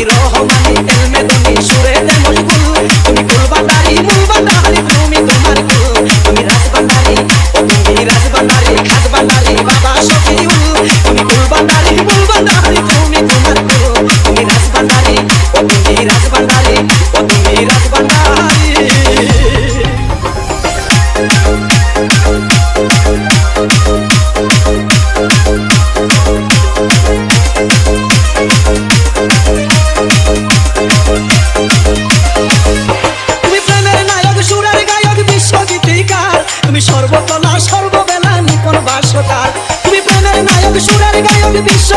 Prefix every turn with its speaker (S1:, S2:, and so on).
S1: রহমানি এলমে ধনী সুরে দে মশগুল তুমি কুল বান্ডারি মূল বান্ডারি তুমি তোমার কুল তুমি রাজ বান্ডারি ও তুমি রাজ বান্ডারি খাদ বান্ডারি বাবা শফিউল তুমি কুল বান্ডারি মূল বান্ডারি তুমি তোমার কুল তুমি রাজ বান্ডারি ও তুমি রাজ বান্ডারি ও তুমি রাজ বান্ডারি সর্বতলা সর্ববেলা নিপন বাসতার তুমি প্রেমের নায়ক সুরের গায়ক বিশ্ব